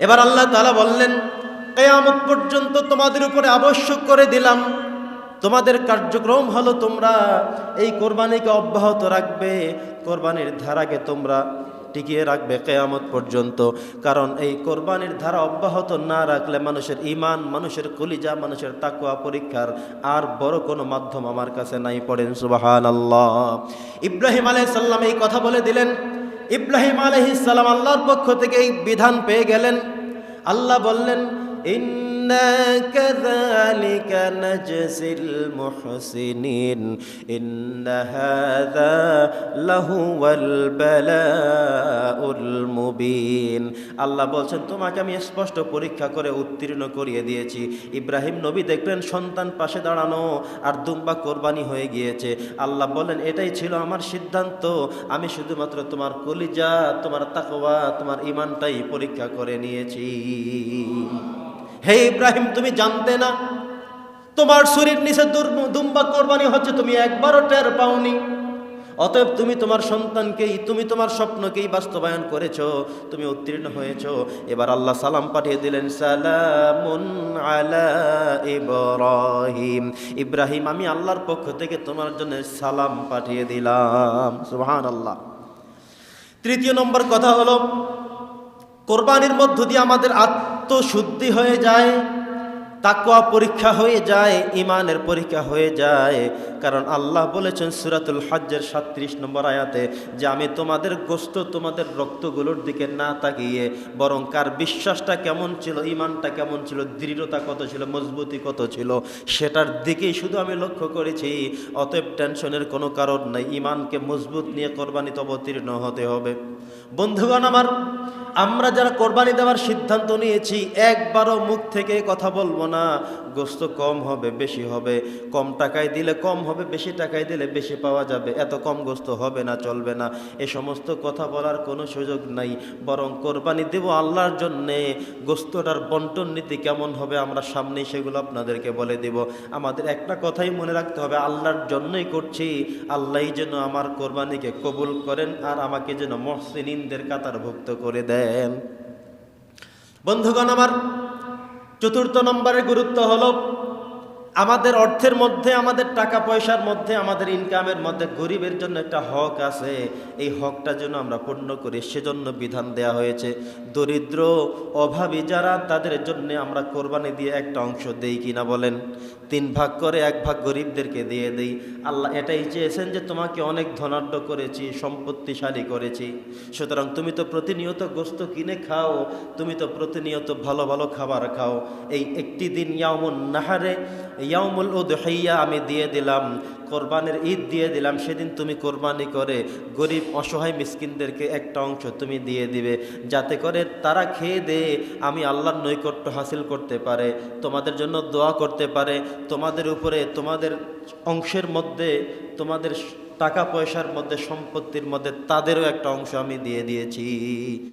এবার আল্লাহ তাআলা বললেন, কিয়ামত পর্যন্ত তোমাদের উপরে আবশ্যক করে দিলাম, তোমাদের কার্যক্রম হলো তোমরা এই কোরবানিকে অব্যাহত রাখবে, কোরবানির ধারাকে তোমরা টিকিয়ে রাখবে কিয়ামত পর্যন্ত। কারণ এই কোরবানির ধারা অব্যাহত না রাখলে মানুষের ঈমান, মানুষের কলিজা, মানুষের তাকওয়া পরীক্ষার আর বড় কোনো মাধ্যম আমার কাছে নাই। পড়েন সুবহানাল্লাহ। ইব্রাহিম আলাইহিস সালাম এই কথা বলে দিলেন। ইব্রাহিম আলাইহিস সালাম আল্লাহর পক্ষ থেকে এই বিধান পেয়ে গেলেন। আল্লাহ বললেন, ইন্না কাযালিকা নাজজিল মুহসিনিন ইন্না হাযা লাহুয়াল বালাউল মুবিন। আল্লাহ বলছেন, তোমাকে আমি স্পষ্ট পরীক্ষা করে উত্তীর্ণ করিয়ে দিয়েছি। ইব্রাহিম নবী দেখলেন সন্তান পাশে দাঁড়ানো আর দুম্বা কোরবানি হয়ে গিয়েছে। আল্লাহ বলেন, এটাই ছিল আমার সিদ্ধান্ত, আমি শুধুমাত্র তোমার কলিজা, তোমার তাকওয়া, তোমার ঈমানটাই পরীক্ষা করে নিয়েছি। হে ইব্রাহিম, তুমি জানতে না তোমার শরীর নিচে দুম্বা কোরবানি হচ্ছে, তুমি একবারও টের পাওনি। অতএব তুমি তোমার সন্তানকেই, তুমি তোমার স্বপ্নকেই বাস্তবায়ন করেছো, তুমি উত্তীর্ণ হয়েছো। এবার আল্লাহ সালাম পাঠিয়ে দিলেন, সালামুন আলা ইব্রাহিম। ইব্রাহিম, আমি আল্লাহর পক্ষ থেকে তোমার জন্য সালাম পাঠিয়ে দিলাম। সুবহানাল্লাহ। তৃতীয় নম্বর কথা হলো, কোরবানির মধ্য দিয়ে আমাদের আত্মশুদ্ধি হয়ে যায়, তাকওয়া পরীক্ষা হয়ে যায়, ঈমানের পরীক্ষা হয়ে যায়। কারণ আল্লাহ বলেছেন সূরাতুল হজ্জের 37 নম্বর আয়াতে যে আমি তোমাদের গোশত, তোমাদের রক্তগুলোর দিকে না তাকিয়ে বরং কার বিশ্বাসটা কেমন ছিল, ঈমানটা কেমন ছিল, দৃঢ়তা কত ছিল, মজবুতি কত ছিল, সেটার দিকেই শুধু আমি লক্ষ্য করেছি। অতএব টেনশনের কোনো কারণ নাই, ঈমানকে মজবুত নিয়ে কোরবানিতে অবতীর্ণ হতে হবে। বন্ধুগণ আমার, আমরা যারা কোরবানি দেওয়ার সিদ্ধান্ত নিয়েছি, একবারও মুখ থেকে কথা বলবো না গোশত কম হবে বেশি হবে, কম টাকায় দিলে কম হবে, বেশি টাকায় দিলে বেশি পাওয়া যাবে, এত কম গোশত হবে না, চলবে না, এ সমস্ত কথা বলার কোনো সুযোগ নাই। বরং কোরবানি দেব আল্লাহর জন্যে, গোশতটার বন্টন নীতি কেমন হবে আমরা সামনেই সেগুলো আপনাদেরকে বলে দেব। আমাদের একটা কথাই মনে রাখতে হবে, আল্লাহর জন্যই করছি, আল্লাহই যেন আমার কোরবানিকে কবুল করেন আর আমাকে যেন মুহসিনিনদের কাতারভুক্ত করে দেন। বন্ধুগণ আমার, চতুর্থ নম্বরের গুরুত্ব হলো আমাদের অর্থের মধ্যে, আমাদের টাকা পয়সার মধ্যে, আমাদের ইনকামের মধ্যে গরিবের জন্য একটা হক আছে। এই হকটা যেন আমরা পূর্ণ করি, সেজন্য বিধান দেয়া হয়েছে। দরিদ্র অভাবী যারা, তাদের জন্য আমরা কোরবানি দিয়ে একটা অংশ দেই কিনা বলেন? 3 ভাগ করে 1 ভাগ গরিবদেরকে দিয়ে দেই। আল্লাহ এটাই চেয়েছেন যে তোমাকে অনেক ধনাঢ্য করেছি, সম্পত্তিশালী করেছি, সুতরাং তুমি তো প্রতিনিয়ত গোশত কিনে খাও, তুমি তো প্রতিনিয়ত ভালো ভালো খাবার খাও। এই একটি দিন ইয়াউমুন নাহারে, ইয়াউমুল উদহিয়া আমি দিয়ে দিলাম, কোরবানির ঈদ দিয়ে দিলাম, সেদিন তুমি কোরবানি করে গরিব অসহায় মিসকিনদেরকে একটা অংশ তুমি দিয়ে দিবে, যাতে করে তারা খেয়ে দিয়ে আমি আল্লাহর নৈকট্য হাসিল করতে পারে, তোমাদের জন্য দোয়া করতে পারে। তোমাদের উপরে, তোমাদের অংশের মধ্যে, তোমাদের টাকা পয়সার মধ্যে, সম্পত্তির মধ্যে তাদেরও একটা অংশ আমি দিয়ে দিয়েছি।